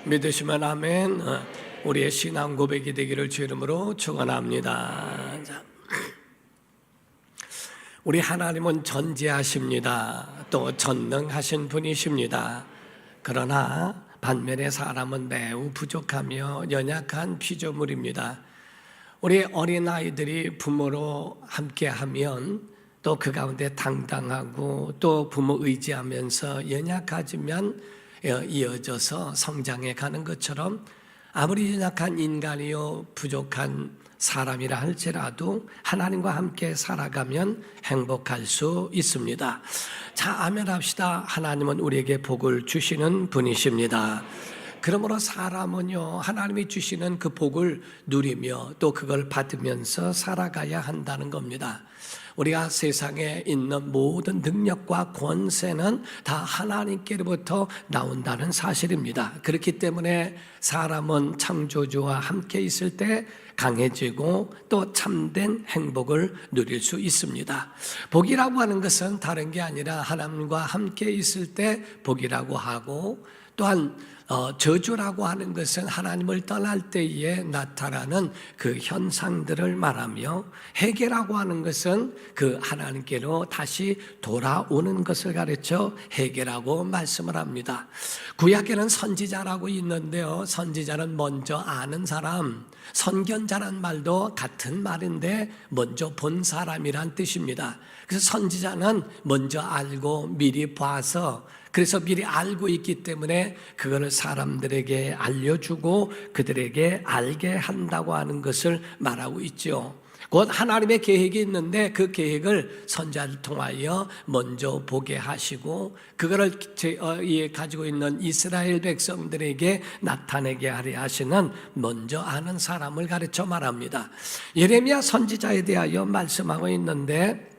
믿으시면 아멘. 우리의 신앙 고백이 되기를 주 이름으로 축원합니다. 우리 하나님은 전지하십니다. 또 전능하신 분이십니다. 그러나 반면에 사람은 매우 부족하며 연약한 피조물입니다. 우리 어린아이들이 부모로 함께하면 또 그 가운데 당당하고 또 부모 의지하면서 연약하지만 이어져서 성장해 가는 것처럼 아무리 연약한 인간이요 부족한 사람이라 할지라도 하나님과 함께 살아가면 행복할 수 있습니다. 자, 아멘 합시다. 하나님은 우리에게 복을 주시는 분이십니다. 그러므로 사람은요, 하나님이 주시는 그 복을 누리며 또 그걸 받으면서 살아가야 한다는 겁니다. 우리가 세상에 있는 모든 능력과 권세는 다 하나님께로부터 나온다는 사실입니다. 그렇기 때문에 사람은 창조주와 함께 있을 때 강해지고 또 참된 행복을 누릴 수 있습니다. 복이라고 하는 것은 다른 게 아니라 하나님과 함께 있을 때 복이라고 하고, 또한 저주라고 하는 것은 하나님을 떠날 때에 나타나는 그 현상들을 말하며, 회개라고 하는 것은 그 하나님께로 다시 돌아오는 것을 가르쳐 회개라고 말씀을 합니다. 구약에는 선지자라고 있는데요, 선지자는 먼저 아는 사람, 선견자란 말도 같은 말인데 먼저 본 사람이란 뜻입니다. 그래서 선지자는 먼저 알고 미리 봐서, 그래서 미리 알고 있기 때문에 그거를 사람들에게 알려주고 그들에게 알게 한다고 하는 것을 말하고 있죠. 곧 하나님의 계획이 있는데 그 계획을 선지자를 통하여 먼저 보게 하시고 그거를 가지고 있는 이스라엘 백성들에게 나타내게 하려 하시는 먼저 아는 사람을 가르쳐 말합니다. 예레미야 선지자에 대하여 말씀하고 있는데,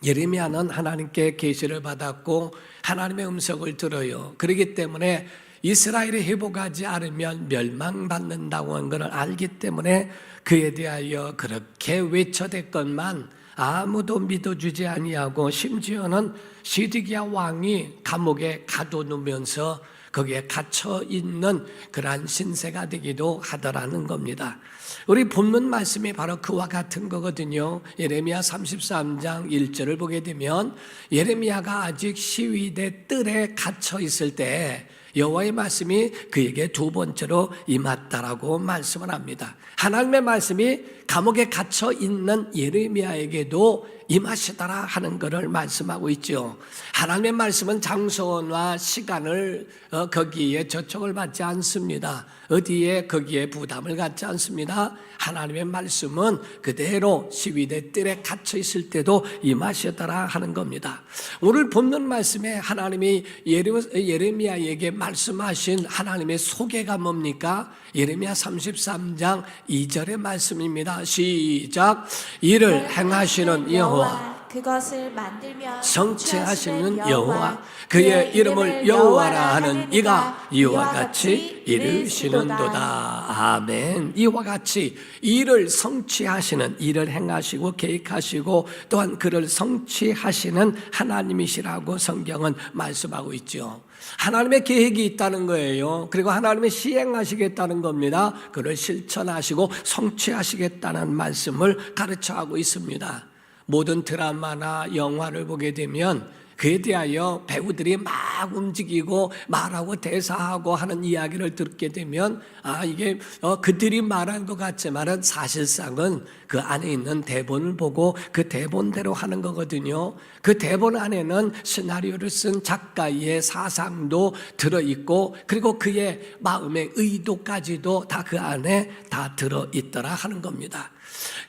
예레미야는 하나님께 계시를 받았고 하나님의 음성을 들어요. 그렇기 때문에 이스라엘이 회복하지 않으면 멸망받는다고 하는 것을 알기 때문에 그에 대하여 그렇게 외쳐댔건만 아무도 믿어주지 아니하고, 심지어는 시드기야 왕이 감옥에 가둬놓으면서 거기에 갇혀 있는 그러한 신세가 되기도 하더라는 겁니다. 우리 본문 말씀이 바로 그와 같은 거거든요. 예레미야 33장 1절을 보게 되면 예레미야가 아직 시위대 뜰에 갇혀 있을 때 여호와의 말씀이 그에게 두 번째로 임했다라고 말씀을 합니다. 하나님의 말씀이 감옥에 갇혀 있는 예레미야에게도 임하시더라 하는 것을 말씀하고 있죠. 하나님의 말씀은 장소와 시간을 거기에 저촉을 받지 않습니다. 어디에 거기에 부담을 갖지 않습니다. 하나님의 말씀은 그대로 시위대 뜰에 갇혀 있을 때도 임하시더라 하는 겁니다. 오늘 본문 말씀에 하나님이 예레미야에게 말씀하신 하나님의 소개가 뭡니까? 예레미야 33장 2절의 말씀입니다. 시작. 이를 행하시는 여호와, 그것을 만들며 성취하시는 여호와, 그의 이름을 여호와라 하는 이가 이와 같이 이르시는도다. 아멘. 이와 같이 일을 성취하시는, 일을 행하시고 계획하시고 또한 그를 성취하시는 하나님이시라고 성경은 말씀하고 있죠. 하나님의 계획이 있다는 거예요. 그리고 하나님이 시행하시겠다는 겁니다. 그를 실천하시고 성취하시겠다는 말씀을 가르쳐하고 있습니다. 모든 드라마나 영화를 보게 되면 그에 대하여 배우들이 막 움직이고 말하고 대사하고 하는 이야기를 듣게 되면 이게 그들이 말한 것 같지만은 사실상은 그 안에 있는 대본을 보고 그 대본대로 하는 거거든요. 그 대본 안에는 시나리오를 쓴 작가의 사상도 들어있고 그리고 그의 마음의 의도까지도 다 그 안에 다 들어있더라 하는 겁니다.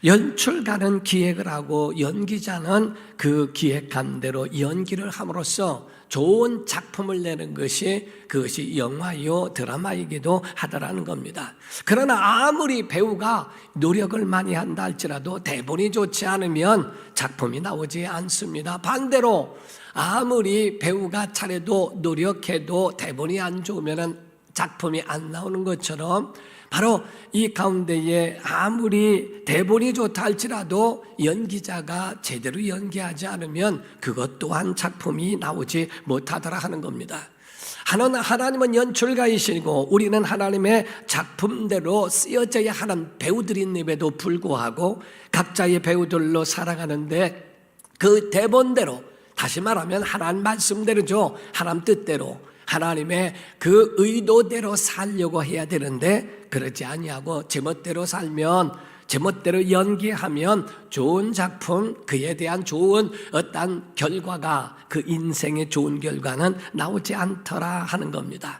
연출가는 기획을 하고 연기자는 그 기획한 대로 연기를 함으로써 좋은 작품을 내는 것이, 그것이 영화요 드라마이기도 하더라는 겁니다. 그러나 아무리 배우가 노력을 많이 한다 할지라도 대본이 좋지 않으면 작품이 나오지 않습니다. 반대로 아무리 배우가 잘해도 노력해도 대본이 안 좋으면 작품이 안 나오는 것처럼, 바로 이 가운데에 아무리 대본이 좋다 할지라도 연기자가 제대로 연기하지 않으면 그것 또한 작품이 나오지 못하더라 하는 겁니다. 하나님은 연출가이시고 우리는 하나님의 작품대로 쓰여져야 하는 배우들임에도 불구하고 각자의 배우들로 살아가는데 그 대본대로, 다시 말하면 하나님 말씀대로죠. 하나님 뜻대로, 하나님의 그 의도대로 살려고 해야 되는데 그러지 아니하고 제멋대로 살면, 제멋대로 연기하면 좋은 작품, 그에 대한 좋은 어떤 결과가, 그 인생의 좋은 결과는 나오지 않더라 하는 겁니다.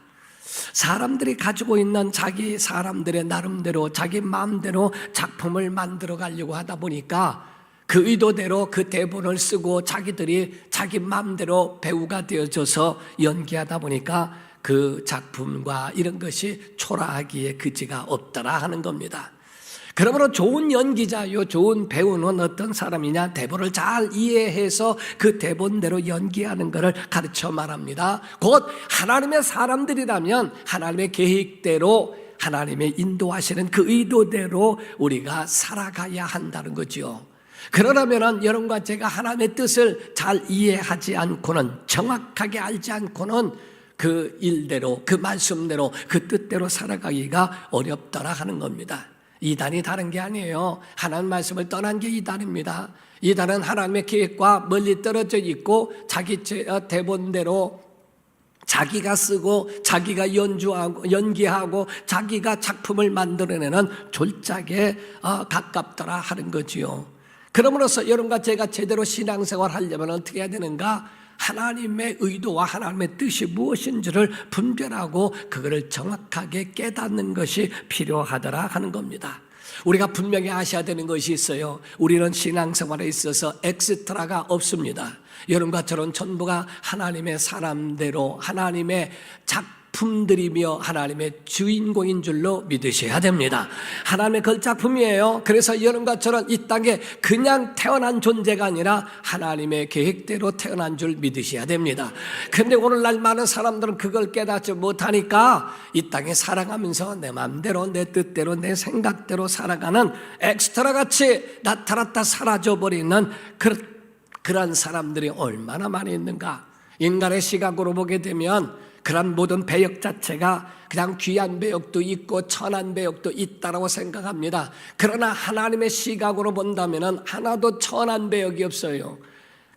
사람들이 가지고 있는 자기 사람들의 나름대로 자기 마음대로 작품을 만들어 가려고 하다 보니까 그 의도대로 그 대본을 쓰고 자기들이 자기 마음대로 배우가 되어져서 연기하다 보니까 그 작품과 이런 것이 초라하기에 그지가 없더라 하는 겁니다. 그러므로 좋은 연기자요, 좋은 배우는 어떤 사람이냐? 대본을 잘 이해해서 그 대본대로 연기하는 것을 가르쳐 말합니다. 곧 하나님의 사람들이라면 하나님의 계획대로, 하나님의 인도하시는 그 의도대로 우리가 살아가야 한다는 거죠. 그러려면 여러분과 제가 하나님의 뜻을 잘 이해하지 않고는, 정확하게 알지 않고는 그 일대로, 그 말씀대로, 그 뜻대로 살아가기가 어렵더라 하는 겁니다. 이단이 다른 게 아니에요. 하나님 말씀을 떠난 게 이단입니다. 이단은 하나님의 계획과 멀리 떨어져 있고 자기 대본대로 자기가 쓰고 자기가 연기하고 자기가 작품을 만들어내는 졸작에 가깝더라 하는 거지요. 그러므로서 여러분과 제가 제대로 신앙생활 하려면 어떻게 해야 되는가? 하나님의 의도와 하나님의 뜻이 무엇인지를 분별하고 그것을 정확하게 깨닫는 것이 필요하더라 하는 겁니다. 우리가 분명히 아셔야 되는 것이 있어요. 우리는 신앙생활에 있어서 엑스트라가 없습니다. 여러분과 저는 전부가 하나님의 사람대로 하나님의 작품들이며 하나님의 주인공인 줄로 믿으셔야 됩니다. 하나님의 걸작품이에요. 그래서 여러분과 저는 이 땅에 그냥 태어난 존재가 아니라 하나님의 계획대로 태어난 줄 믿으셔야 됩니다. 그런데 오늘날 많은 사람들은 그걸 깨닫지 못하니까 이 땅에 살아가면서 내 마음대로, 내 뜻대로, 내 생각대로 살아가는 엑스트라같이 나타났다 사라져버리는 그런 사람들이 얼마나 많이 있는가. 인간의 시각으로 보게 되면 그런 모든 배역 자체가 그냥 귀한 배역도 있고 천한 배역도 있다고 생각합니다. 그러나 하나님의 시각으로 본다면 하나도 천한 배역이 없어요.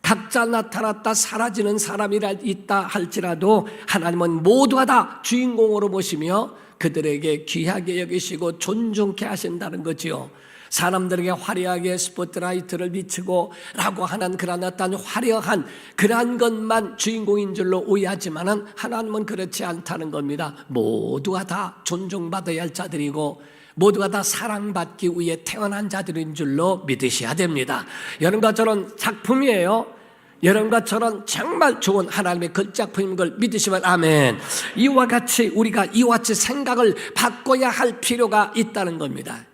각자 나타났다 사라지는 사람이라 있다 할지라도 하나님은 모두가 다 주인공으로 보시며 그들에게 귀하게 여기시고 존중케 하신다는 거지요. 사람들에게 화려하게 스포트라이트를 비추고 라고 하는 그런 어떤 화려한 그러한 것만 주인공인 줄로 오해하지만은 하나님은 그렇지 않다는 겁니다. 모두가 다 존중받아야 할 자들이고 모두가 다 사랑받기 위해 태어난 자들인 줄로 믿으셔야 됩니다. 여러분과 저는 작품이에요. 여러분과 저는 정말 좋은 하나님의 걸작품인 걸 믿으시면 아멘. 이와 같이 우리가 이와 같이 생각을 바꿔야 할 필요가 있다는 겁니다.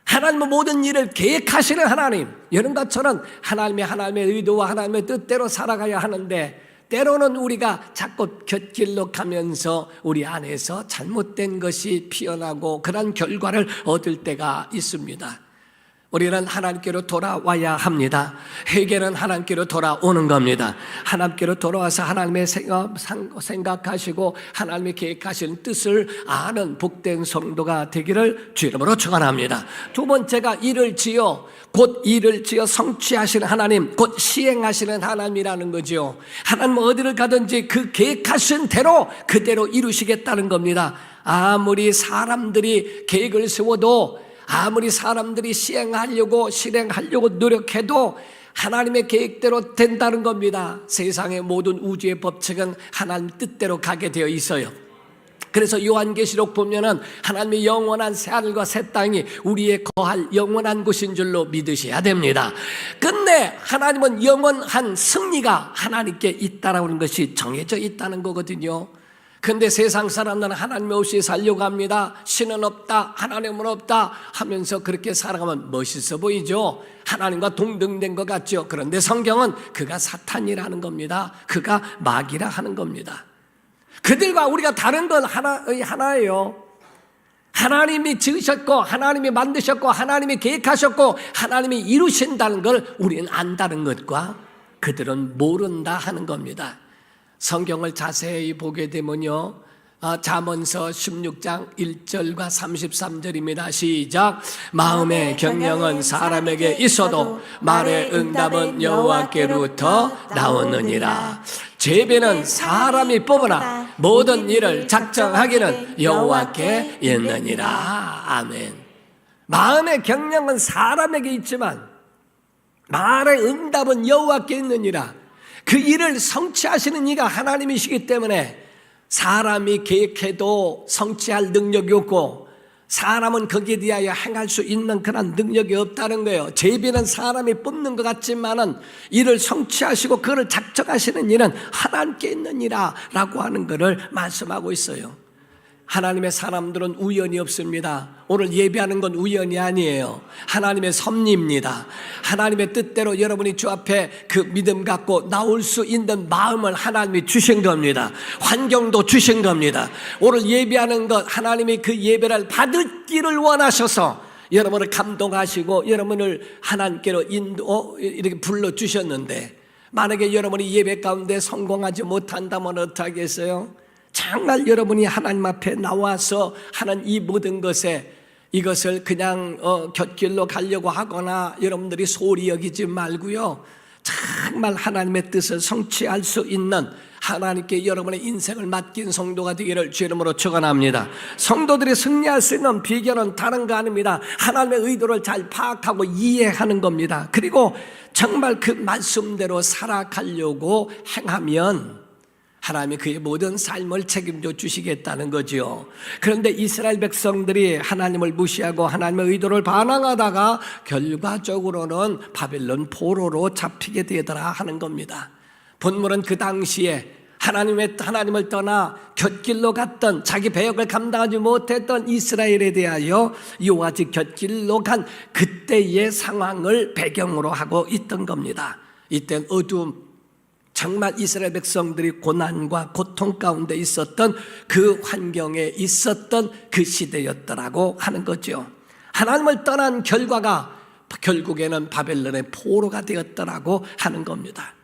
하나님은 모든 일을 계획하시는 하나님, 여러분과 저는 하나님의 의도와 하나님의 뜻대로 살아가야 하는데 때로는 우리가 자꾸 곁길로 가면서 우리 안에서 잘못된 것이 피어나고 그런 결과를 얻을 때가 있습니다. 우리는 하나님께로 돌아와야 합니다. 회개는 하나님께로 돌아오는 겁니다. 하나님께로 돌아와서 하나님의 생각하시고 하나님의 계획하시는 뜻을 아는 복된 성도가 되기를 주 이름으로 축원합니다. 두 번째가 일을 지어 성취하시는 하나님, 곧 시행하시는 하나님이라는 거죠. 하나님은 어디를 가든지 그 계획하신 대로 그대로 이루시겠다는 겁니다. 아무리 사람들이 계획을 세워도, 아무리 사람들이 실행하려고 노력해도 하나님의 계획대로 된다는 겁니다. 세상의 모든 우주의 법칙은 하나님 뜻대로 가게 되어 있어요. 그래서 요한계시록 보면은 하나님의 영원한 새하늘과 새 땅이 우리의 거할 영원한 곳인 줄로 믿으셔야 됩니다. 근데 하나님은 영원한 승리가 하나님께 있다라는 것이 정해져 있다는 거거든요. 근데 세상 사람들은 하나님 없이 살려고 합니다. 신은 없다, 하나님은 없다 하면서 그렇게 살아가면 멋있어 보이죠. 하나님과 동등된 것 같죠. 그런데 성경은 그가 사탄이라는 겁니다. 그가 마귀라 하는 겁니다. 그들과 우리가 다른 건 하나예요. 하나님이 지으셨고 하나님이 만드셨고 하나님이 계획하셨고 하나님이 이루신다는 걸 우리는 안다는 것과 그들은 모른다 하는 겁니다. 성경을 자세히 보게 되면요, 잠언서 16장 1절과 33절입니다. 시작. 마음의 경영은 사람에게 있어도 말의 응답은 여호와께로부터 나오느니라. 제비는 사람이 뽑으나 모든 일을 작정하기는 여호와께 있느니라. 아멘. 마음의 경영은 사람에게 있지만 말의 응답은 여호와께 있느니라. 그 일을 성취하시는 이가 하나님이시기 때문에 사람이 계획해도 성취할 능력이 없고 사람은 거기에 대하여 행할 수 있는 그런 능력이 없다는 거예요. 제비는 사람이 뽑는 것 같지만은 이를 성취하시고 그를 작정하시는 일은 하나님께 있느니라 라고 하는 것을 말씀하고 있어요. 하나님의 사람들은 우연이 없습니다. 오늘 예배하는 건 우연이 아니에요. 하나님의 섭리입니다. 하나님의 뜻대로 여러분이 주 앞에 그 믿음 갖고 나올 수 있는 마음을 하나님이 주신 겁니다. 환경도 주신 겁니다. 오늘 예배하는 것, 하나님이 그 예배를 받기를 원하셔서 여러분을 감동하시고 여러분을 하나님께로 이렇게 불러주셨는데, 만약에 여러분이 예배 가운데 성공하지 못한다면 어떡하겠어요? 정말 여러분이 하나님 앞에 나와서 하는 이 모든 것에 이것을 그냥 곁길로 가려고 하거나 여러분들이 소홀히 여기지 말고요, 정말 하나님의 뜻을 성취할 수 있는 하나님께 여러분의 인생을 맡긴 성도가 되기를 주 이름으로 축원합니다. 성도들이 승리할 수 있는 비결은 다른 거 아닙니다. 하나님의 의도를 잘 파악하고 이해하는 겁니다. 그리고 정말 그 말씀대로 살아가려고 행하면 하나님이 그의 모든 삶을 책임져 주시겠다는 거지요. 그런데 이스라엘 백성들이 하나님을 무시하고 하나님의 의도를 반항하다가 결과적으로는 바벨론 포로로 잡히게 되더라 하는 겁니다. 본문은 그 당시에 하나님을 떠나 곁길로 갔던, 자기 배역을 감당하지 못했던 이스라엘에 대하여 이와 같이 곁길로 간 그때의 상황을 배경으로 하고 있던 겁니다. 이땐 어두움, 정말 이스라엘 백성들이 고난과 고통 가운데 있었던 그 환경에 있었던 그 시대였더라고 하는 거죠. 하나님을 떠난 결과가 결국에는 바벨론의 포로가 되었더라고 하는 겁니다.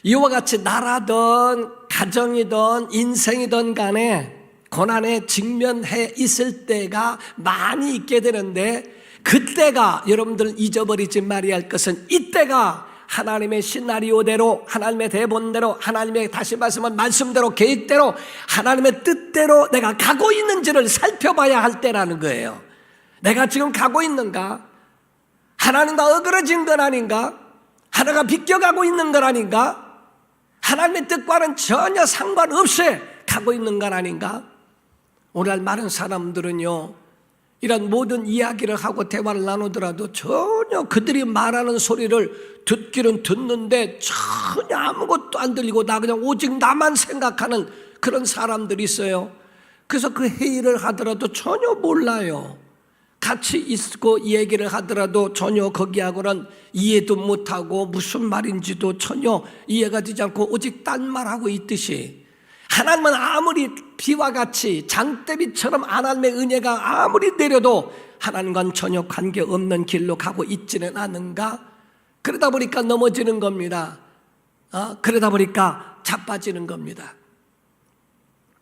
이와 같이 나라든 가정이든 인생이든 간에 고난에 직면해 있을 때가 많이 있게 되는데, 그때가 여러분들 잊어버리지 말아야 할 것은 이때가 하나님의 시나리오대로, 하나님의 대본대로, 하나님의 다시 말씀은 말씀대로, 계획대로, 하나님의 뜻대로 내가 가고 있는지를 살펴봐야 할 때라는 거예요. 내가 지금 가고 있는가? 하나님과 어그러진 건 아닌가? 하나가 비껴가고 있는 건 아닌가? 하나님의 뜻과는 전혀 상관없이 가고 있는 건 아닌가? 오늘날 많은 사람들은요, 이런 모든 이야기를 하고 대화를 나누더라도 전혀 그들이 말하는 소리를 듣기는 듣는데 전혀 아무것도 안 들리고 나 그냥 오직 나만 생각하는 그런 사람들이 있어요. 그래서 그 회의를 하더라도 전혀 몰라요. 같이 있고 얘기를 하더라도 전혀 거기하고는 이해도 못하고 무슨 말인지도 전혀 이해가 되지 않고 오직 딴 말하고 있듯이, 하나님은 아무리 비와 같이 장대비처럼 하나님의 은혜가 아무리 내려도 하나님과는 전혀 관계없는 길로 가고 있지는 않은가? 그러다 보니까 넘어지는 겁니다. 그러다 보니까 자빠지는 겁니다.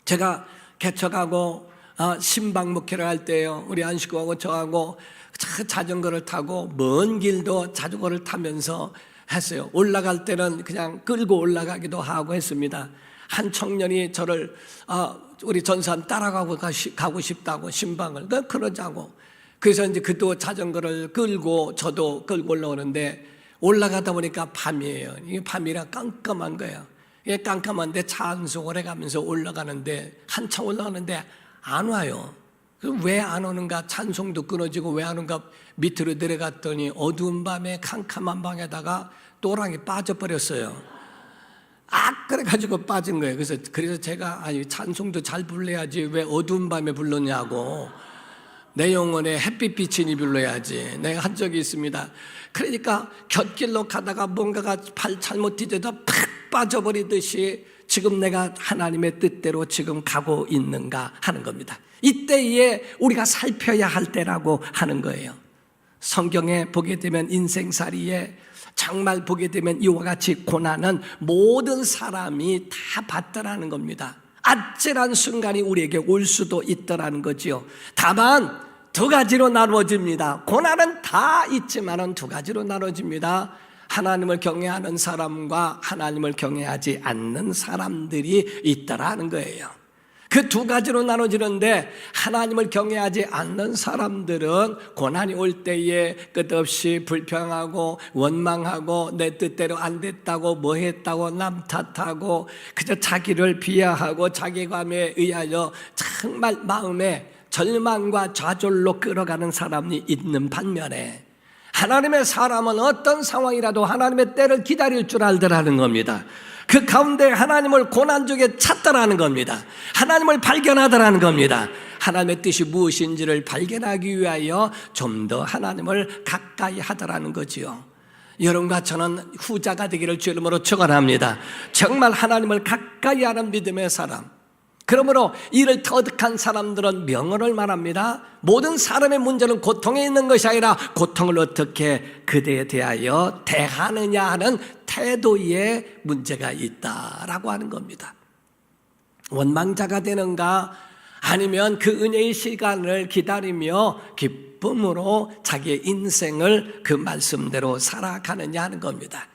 제가 개척하고 신방 목회를 할 때요, 우리 안식구하고 저하고 자전거를 타고 먼 길도 자전거를 타면서 했어요. 올라갈 때는 그냥 끌고 올라가기도 하고 했습니다. 한 청년이 저를 우리 전사님 따라가고 가고 싶다고, 신방을 그러자고. 그래서 이제 그도 자전거를 끌고 저도 끌고 올라오는데, 올라가다 보니까 밤이에요. 이게 밤이라 깜깜한 거예요. 이게 깜깜한데 차 안속을 해가면서 올라가는데, 한참 올라가는데 안 와요. 그럼 왜 안 오는가? 찬송도 끊어지고 왜 안 오는가? 밑으로 내려갔더니 어두운 밤에 캄캄한 방에다가 또랑이 빠져버렸어요. 그래가지고 빠진 거예요. 그래서 제가 찬송도 잘 불러야지 왜 어두운 밤에 불렀냐고, 내 영혼에 햇빛 비치니 불러야지 내가 한 적이 있습니다. 그러니까 곁길로 가다가 뭔가가 발 잘못 디뎌서 팍 빠져버리듯이 지금 내가 하나님의 뜻대로 지금 가고 있는가 하는 겁니다. 이때에 우리가 살펴야 할 때라고 하는 거예요. 성경에 보게 되면 인생살이에 정말 보게 되면 이와 같이 고난은 모든 사람이 다 받더라는 겁니다. 아찔한 순간이 우리에게 올 수도 있더라는 거지요. 다만 두 가지로 나누어집니다. 고난은 다 있지만은 두 가지로 나눠집니다. 하나님을 경외하는 사람과 하나님을 경외하지 않는 사람들이 있더라는 거예요. 그 두 가지로 나눠지는데, 하나님을 경외하지 않는 사람들은 고난이 올 때에 끝없이 불평하고 원망하고 내 뜻대로 안 됐다고 뭐 했다고 남 탓하고 그저 자기를 비하하고 자기감에 의하여 정말 마음에 절망과 좌절로 끌어가는 사람이 있는 반면에, 하나님의 사람은 어떤 상황이라도 하나님의 때를 기다릴 줄 알더라는 겁니다. 그 가운데 하나님을 고난 중에 찾더라는 겁니다. 하나님을 발견하더라는 겁니다. 하나님의 뜻이 무엇인지를 발견하기 위하여 좀 더 하나님을 가까이 하더라는 거지요. 여러분과 저는 후자가 되기를 주 이름으로 축원합니다. 정말 하나님을 가까이 하는 믿음의 사람, 그러므로 이를 터득한 사람들은 명언을 말합니다. 모든 사람의 문제는 고통에 있는 것이 아니라 고통을 어떻게 그대에 대하여 대하느냐 하는 태도에 문제가 있다라고 하는 겁니다. 원망자가 되는가, 아니면 그 은혜의 시간을 기다리며 기쁨으로 자기의 인생을 그 말씀대로 살아가느냐 하는 겁니다.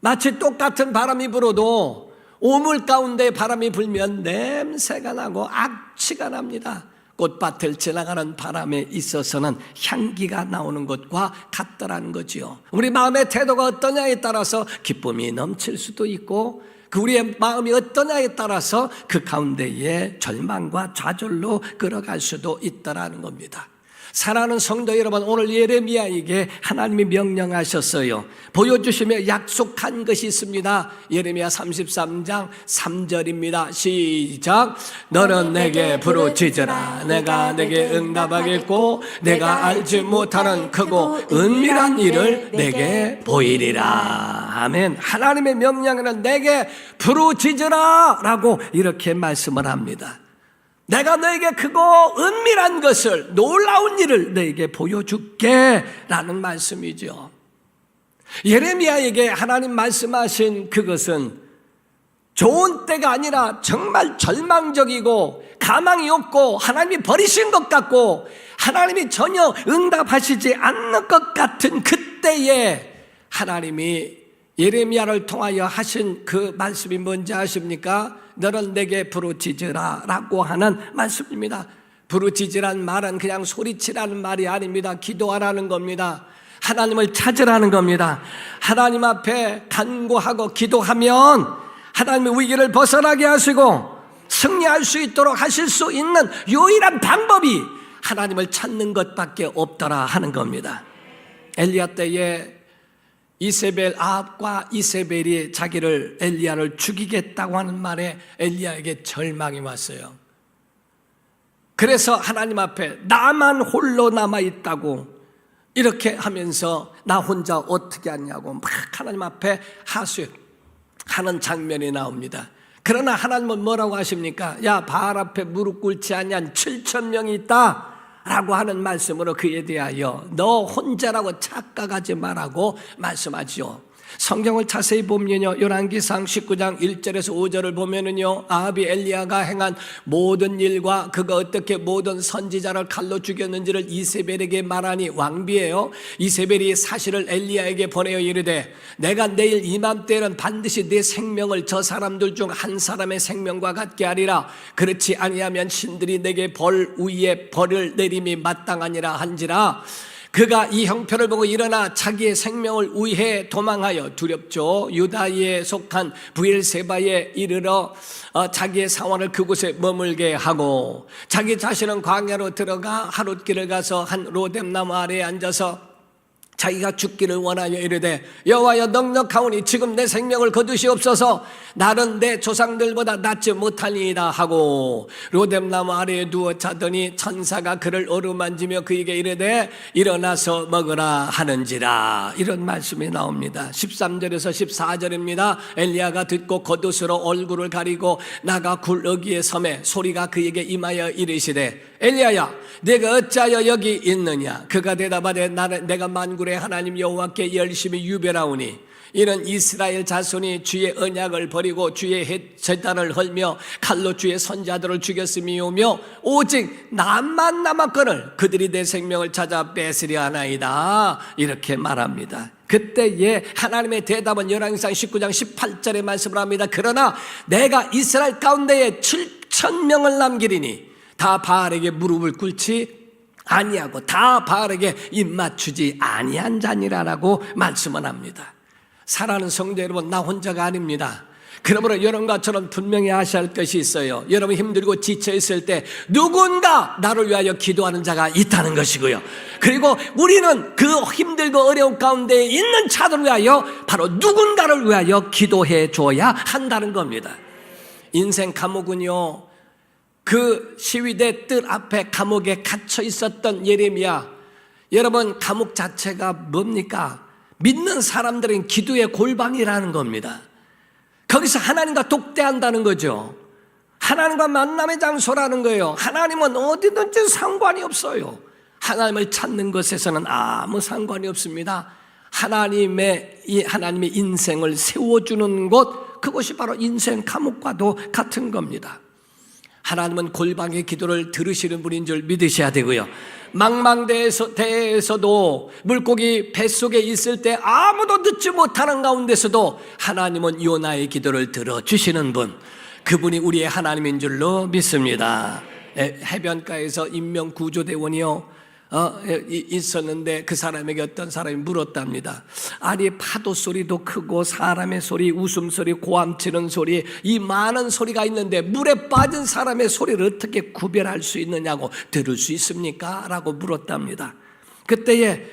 마치 똑같은 바람이 불어도 우물 가운데 바람이 불면 냄새가 나고 악취가 납니다. 꽃밭을 지나가는 바람에 있어서는 향기가 나오는 것과 같더라는 거지요. 우리 마음의 태도가 어떠냐에 따라서 기쁨이 넘칠 수도 있고, 그 우리의 마음이 어떠냐에 따라서 그 가운데에 절망과 좌절로 끌어갈 수도 있다라는 겁니다. 사랑하는 성도 여러분, 오늘 예레미야에게 하나님이 명령하셨어요. 보여주시며 약속한 것이 있습니다. 예레미야 33장 3절입니다. 시작. 너는 내게 부르짖으라. 내가 내게 응답하겠고 내가 알지 못하는 크고 은밀한 일을 내게 보이리라. 아멘. 하나님의 명령에는 내게 부르짖으라 라고 이렇게 말씀을 합니다. 내가 너에게 크고 은밀한 것을, 놀라운 일을 너에게 보여줄게 라는 말씀이죠. 예레미야에게 하나님 말씀하신 그것은 좋은 때가 아니라 정말 절망적이고 가망이 없고 하나님이 버리신 것 같고 하나님이 전혀 응답하시지 않는 것 같은 그때에 하나님이 예레미야를 통하여 하신 그 말씀이 뭔지 아십니까? 너는 내게 부르짖으라 라고 하는 말씀입니다. 부르짖으란 말은 그냥 소리치라는 말이 아닙니다. 기도하라는 겁니다. 하나님을 찾으라는 겁니다. 하나님 앞에 간구하고 기도하면 하나님의 위기를 벗어나게 하시고 승리할 수 있도록 하실 수 있는 유일한 방법이 하나님을 찾는 것밖에 없더라 하는 겁니다. 엘리야 때에 이세벨, 아합과 이세벨이 자기를, 엘리야를 죽이겠다고 하는 말에 엘리야에게 절망이 왔어요. 그래서 하나님 앞에 나만 홀로 남아있다고 이렇게 하면서 나 혼자 어떻게 하냐고 막 하나님 앞에 하소연하는 장면이 나옵니다. 그러나 하나님은 뭐라고 하십니까? 야, 바알 앞에 무릎 꿇지 아니한 7,000명이 있다 라고 하는 말씀으로 그에 대하여 너 혼자라고 착각하지 말라고 말씀하지요. 성경을 자세히 보면요, 열왕기상 19장 1절에서 5절을 보면은요, 아합이 엘리야가 행한 모든 일과 그가 어떻게 모든 선지자를 칼로 죽였는지를 이세벨에게 말하니 왕비예요. 이세벨이 사실을 엘리야에게 보내어 이르되 내가 내일 이맘때는 반드시 내 생명을 저 사람들 중 한 사람의 생명과 같게 하리라. 그렇지 아니하면 신들이 내게 벌 위에 벌을 내림이 마땅하니라 한지라. 그가 이 형편을 보고 일어나 자기의 생명을 위해 도망하여 두렵죠. 유다에 속한 브엘세바에 이르러 자기의 사원을 그곳에 머물게 하고 자기 자신은 광야로 들어가 하룻길을 가서 한 로뎀나무 아래에 앉아서 자기가 죽기를 원하여 이르되 여호와여 넉넉하오니 지금 내 생명을 거두시옵소서. 나는 내 조상들보다 낫지 못하니이다 하고 로뎀나무 아래에 누워 자더니 천사가 그를 어루만지며 그에게 이르되 일어나서 먹으라 하는지라. 이런 말씀이 나옵니다. 13절에서 14절입니다. 엘리야가 듣고 겉옷으로 얼굴을 가리고 나가 굴러기에 섬에 소리가 그에게 임하여 이르시되 엘리야야 내가 어찌하여 여기 있느냐. 그가 대답하되 내가 만군의 만군의 하나님 여호와께 열심히 유별하오니 이는 이스라엘 자손이 주의 언약을 버리고 주의 제단을 헐며 칼로 주의 선자들을 죽였음이오며 오직 나만 남았거늘 그들이 내 생명을 찾아 뺏으려 하나이다. 이렇게 말합니다. 그때에 하나님의 대답은 열왕기상 19장 18절에 말씀을 합니다. 그러나 내가 이스라엘 가운데에 7,000명을 남기리니 다 바알에게 무릎을 꿇지 아니하고 다 바알에게 입맞추지 아니한 자니라라고 말씀을 합니다. 사랑하는 성도 여러분, 나 혼자가 아닙니다. 그러므로 여러분과 저는 분명히 아셔야 할 것이 있어요. 여러분 힘들고 지쳐 있을 때 누군가 나를 위하여 기도하는 자가 있다는 것이고요. 그리고 우리는 그 힘들고 어려운 가운데 있는 자들을 위하여 바로 누군가를 위하여 기도해 줘야 한다는 겁니다. 인생 감옥은요, 그 시위대 뜰 앞에 감옥에 갇혀 있었던 예레미야, 여러분 감옥 자체가 뭡니까? 믿는 사람들은 기도의 골방이라는 겁니다. 거기서 하나님과 독대한다는 거죠. 하나님과 만남의 장소라는 거예요. 하나님은 어디든지 상관이 없어요. 하나님을 찾는 것에서는 아무 상관이 없습니다. 하나님의 인생을 세워주는 곳, 그것이 바로 인생 감옥과도 같은 겁니다. 하나님은 골방의 기도를 들으시는 분인 줄 믿으셔야 되고요. 망망대해에서도 물고기 뱃속에 있을 때 아무도 듣지 못하는 가운데서도 하나님은 요나의 기도를 들어주시는 분, 그분이 우리의 하나님인 줄로 믿습니다. 해변가에서 인명구조대원이요 있었는데 그 사람에게 어떤 사람이 물었답니다. 아니 파도 소리도 크고 사람의 소리, 웃음소리, 고함치는 소리, 이 많은 소리가 있는데 물에 빠진 사람의 소리를 어떻게 구별할 수 있느냐고, 들을 수 있습니까? 라고 물었답니다. 그때에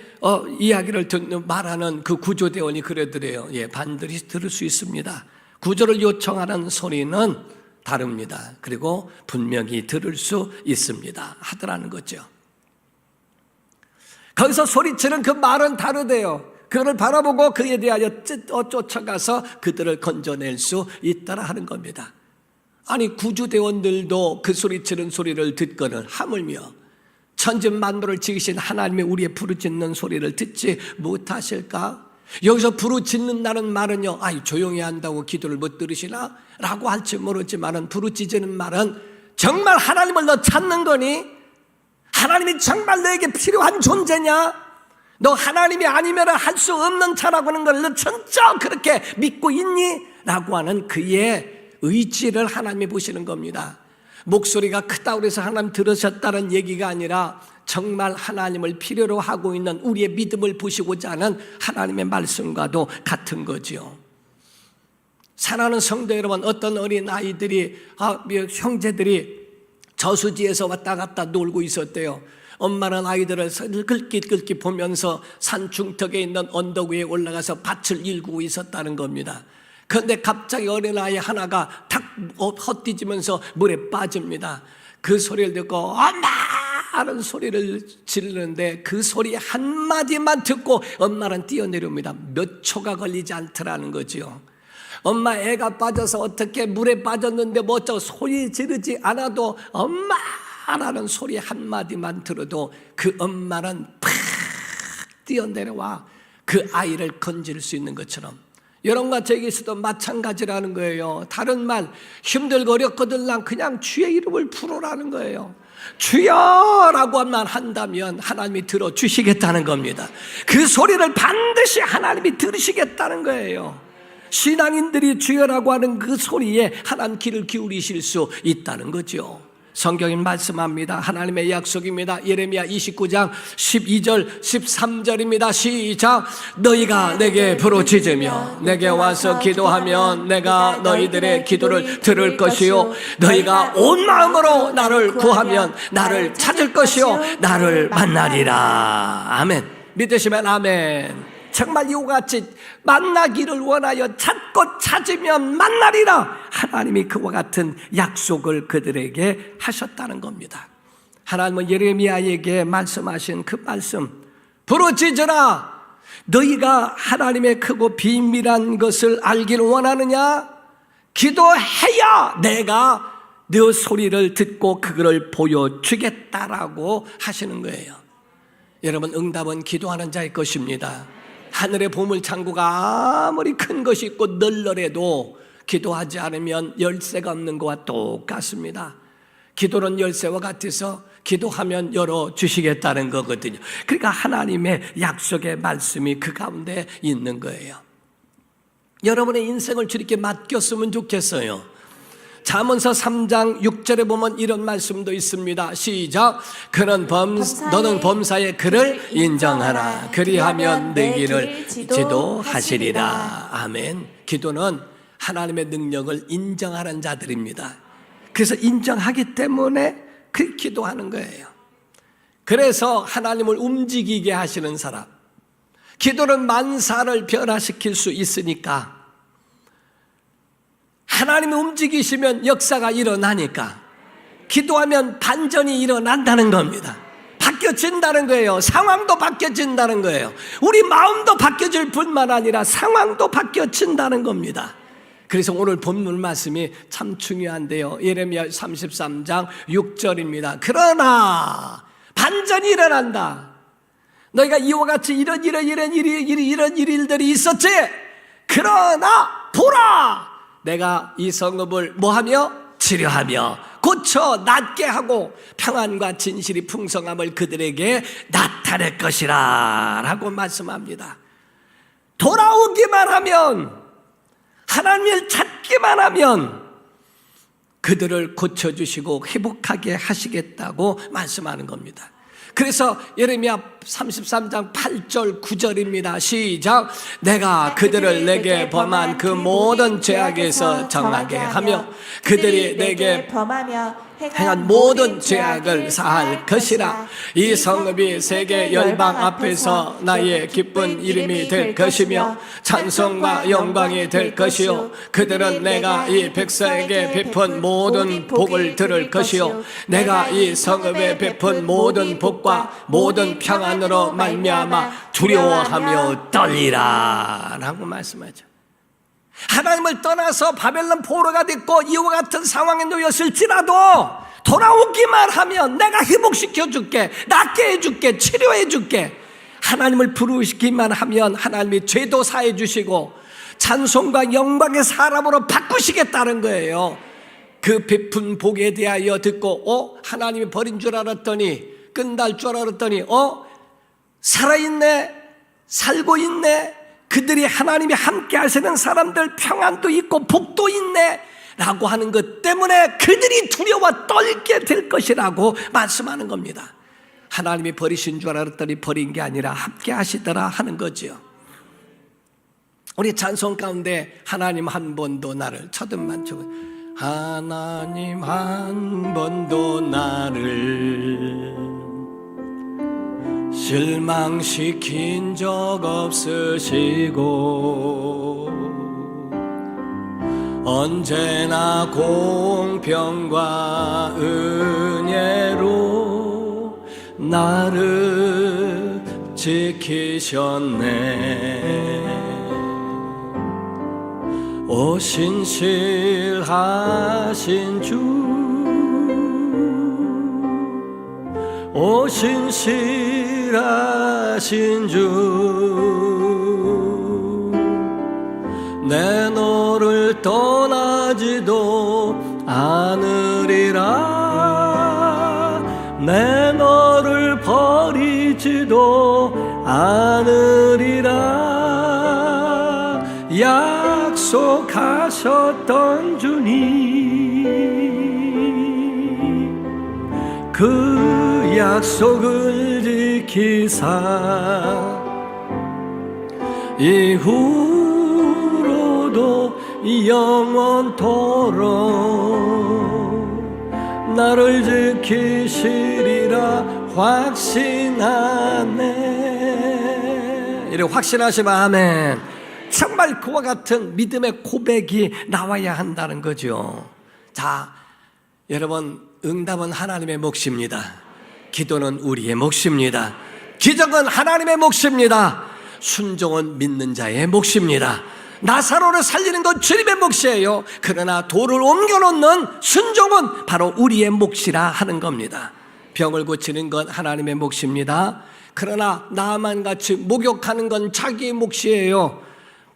이야기를 말하는 그 구조대원이 그러더래요. 예, 반드시 들을 수 있습니다. 구조를 요청하는 소리는 다릅니다. 그리고 분명히 들을 수 있습니다 하더라는 거죠. 거기서 소리치는 그 말은 다르대요. 그를 바라보고 그에 대하여 쫓아가서 그들을 건져낼 수 있다라 하는 겁니다. 아니 구주대원들도 그 소리치는 소리를 듣거늘 하물며 천지만물을 지으신 하나님의 우리의 부르짖는 소리를 듣지 못하실까? 여기서 부르짖는다는 말은요, 아이 조용히 한다고 기도를 못 들으시나? 라고 할지 모르지만은 부르짖는 말은 정말 하나님을 너 찾는 거니? 하나님이 정말 너에게 필요한 존재냐? 너 하나님이 아니면 할 수 없는 자라고 하는 걸 너 진짜 그렇게 믿고 있니? 라고 하는 그의 의지를 하나님이 보시는 겁니다. 목소리가 크다고 해서 하나님 들으셨다는 얘기가 아니라 정말 하나님을 필요로 하고 있는 우리의 믿음을 보시고자 하는 하나님의 말씀과도 같은 거죠. 사랑하는 성도 여러분, 어떤 어린 아이들이 형제들이 저수지에서 왔다 갔다 놀고 있었대요. 엄마는 아이들을 끌기 보면서 산 중턱에 있는 언덕 위에 올라가서 밭을 일구고 있었다는 겁니다. 그런데 갑자기 어린아이 하나가 탁 헛디지면서 물에 빠집니다. 그 소리를 듣고 엄마! 하는 소리를 지르는데 그 소리 한마디만 듣고 엄마는 뛰어내려옵니다. 몇 초가 걸리지 않더라는 거죠. 엄마 애가 빠져서 어떻게 물에 빠졌는데 뭐저 소리 지르지 않아도 엄마라는 소리 한마디만 들어도 그 엄마는 팍 뛰어내려와 그 아이를 건질 수 있는 것처럼 여러분과 저에게서도 마찬가지라는 거예요. 다른 말 힘들고 어렵거든 난 그냥 주의 이름을 부르라는 거예요. 주여라고만 한다면 하나님이 들어주시겠다는 겁니다. 그 소리를 반드시 하나님이 들으시겠다는 거예요. 신앙인들이 주여라고 하는 그 소리에 하나님 귀를 기울이실 수 있다는 거죠. 성경이 말씀합니다. 하나님의 약속입니다. 예레미야 29장 12절 13절입니다. 시작. 너희가 내게 부르짖으며 내게 와서 기도하면 내가 너희들의 기도를 들을 것이요 너희가 온 마음으로 나를 구하면 나를 찾을 것이요 나를 만나리라. 아멘. 믿으시면 아멘. 정말 이와 같이 만나기를 원하여 찾고 찾으면 만나리라. 하나님이 그와 같은 약속을 그들에게 하셨다는 겁니다. 하나님은 예레미야에게 말씀하신 그 말씀, 부르짖으라. 너희가 하나님의 크고 비밀한 것을 알기를 원하느냐? 기도해야 내가 너 소리를 듣고 그걸 보여주겠다라고 하시는 거예요. 여러분, 응답은 기도하는 자의 것입니다. 하늘의 보물창고가 아무리 큰 것이 있고 널널해도 기도하지 않으면 열쇠가 없는 것과 똑같습니다. 기도는 열쇠와 같아서 기도하면 열어주시겠다는 거거든요. 그러니까 하나님의 약속의 말씀이 그 가운데 있는 거예요. 여러분의 인생을 주님께 맡겼으면 좋겠어요. 잠언서 3장 6절에 보면 이런 말씀도 있습니다. 시작. 너는 범사의 그를 인정하라. 그리하면 내 길을 지도하시리라. 아멘. 기도는 하나님의 능력을 인정하는 자들입니다. 그래서 인정하기 때문에 그 기도하는 거예요. 그래서 하나님을 움직이게 하시는 사람, 기도는 만사를 변화시킬 수 있으니까, 하나님이 움직이시면 역사가 일어나니까 기도하면 반전이 일어난다는 겁니다. 바뀌어진다는 거예요. 상황도 바뀌어진다는 거예요. 우리 마음도 바뀌어질 뿐만 아니라 상황도 바뀌어진다는 겁니다. 그래서 오늘 본문 말씀이 참 중요한데요. 예레미야 33장 6절입니다. 그러나 반전이 일어난다. 너희가 이와 같이 이런 일들이 있었지. 그러나 보라, 내가 이 성읍을 뭐하며? 치료하며 고쳐 낫게 하고 평안과 진실이 풍성함을 그들에게 나타낼 것이라 라고 말씀합니다. 돌아오기만 하면, 하나님을 찾기만 하면 그들을 고쳐주시고 회복하게 하시겠다고 말씀하는 겁니다. 그래서 예레미야 33장 8절 9절입니다. 시작. 내가 그들을 내게 범한 그 모든 죄악에서 정하게 하며 그들이 내게 행한 모든 죄악을 사할 것이라. 이 성읍이 세계 열방 앞에서 나의 기쁜 이름이 될 것이며 찬송과 영광이 될 것이요 그들은 내가 이 백성에게 베푼 모든 복을 들을 것이요 내가 이 성읍에 베푼 모든 복과 모든 평안으로 말미암아 두려워하며 떨리라 라고 말씀하죠. 하나님을 떠나서 바벨론 포로가 됐고 이와 같은 상황에 놓였을지라도 돌아오기만 하면 내가 회복시켜 줄게, 낫게 해줄게, 치료해 줄게. 하나님을 부르시기만 하면 하나님이 죄도 사해 주시고 찬송과 영광의 사람으로 바꾸시겠다는 거예요. 그 베푼 복에 대하여 듣고 하나님이 버린 줄 알았더니, 끝날 줄 알았더니 살아있네, 살고 있네, 그들이 하나님이 함께 하시는 사람들, 평안도 있고 복도 있네 라고 하는 것 때문에 그들이 두려워 떨게 될 것이라고 말씀하는 겁니다. 하나님이 버리신 줄 알았더니 버린 게 아니라 함께 하시더라 하는 거죠. 우리 찬송 가운데 하나님 한 번도 나를 쳐든만 쳐, 하나님 한 번도 나를 실망시킨 적 없으시고 언제나 공평과 은혜로 나를 지키셨네. 오 신실하신 주, 오 신실하신 주, 내 너를 떠나지도 않으리라, 내 너를 버리지도 않으리라. 약속하셨던 주님, 그 약속을 지키사 이후로도 영원토록 나를 지키시리라 확신하네. 이렇게 확신하시면 아멘. 정말 그와 같은 믿음의 고백이 나와야 한다는 거죠. 자, 여러분, 응답은 하나님의 몫입니다. 기도는 우리의 몫입니다. 기적은 하나님의 몫입니다. 순종은 믿는 자의 몫입니다. 나사로를 살리는 건 주님의 몫이에요. 그러나 돌을 옮겨놓는 순종은 바로 우리의 몫이라 하는 겁니다. 병을 고치는 건 하나님의 몫입니다. 그러나 나만같이 목욕하는 건 자기 몫이에요.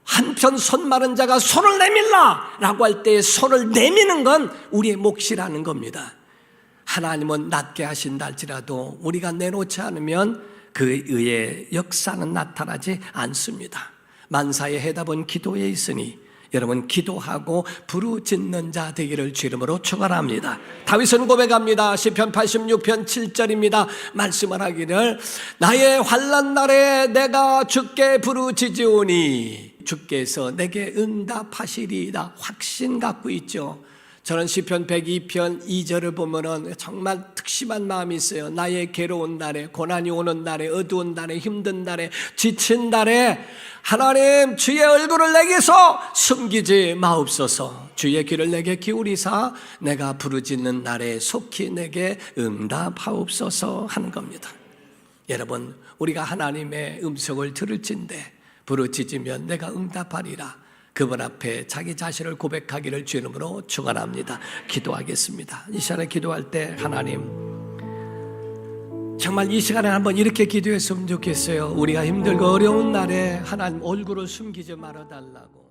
한편 손 마른 자가 손을 내밀라 라고 할 때 손을 내미는 건 우리의 몫이라는 겁니다. 하나님은 낫게 하신다 할지라도 우리가 내놓지 않으면 그 의의 역사는 나타나지 않습니다. 만사의 해답은 기도에 있으니 여러분 기도하고 부르짖는 자 되기를 주 이름으로 축원합니다. 다윗은 고백합니다. 시편 86편 7절입니다. 말씀을 하기를 나의 환난 날에 내가 주께 부르짖으오니 주께서 내게 응답하시리이다. 확신 갖고 있죠. 저는 시편 102편 2절을 보면은 정말 특심한 마음이 있어요. 나의 괴로운 날에, 고난이 오는 날에, 어두운 날에, 힘든 날에, 지친 날에 하나님 주의 얼굴을 내게서 숨기지 마옵소서. 주의 귀를 내게 기울이사 내가 부르짖는 날에 속히 내게 응답하옵소서 하는 겁니다. 여러분, 우리가 하나님의 음성을 들을진대 부르짖으면 내가 응답하리라. 그분 앞에 자기 자신을 고백하기를 주 이름으로 축원합니다. 기도하겠습니다. 이 시간에 기도할 때 하나님, 정말 이 시간에 한번 이렇게 기도했으면 좋겠어요. 우리가 힘들고 어려운 날에 하나님 얼굴을 숨기지 말아달라고.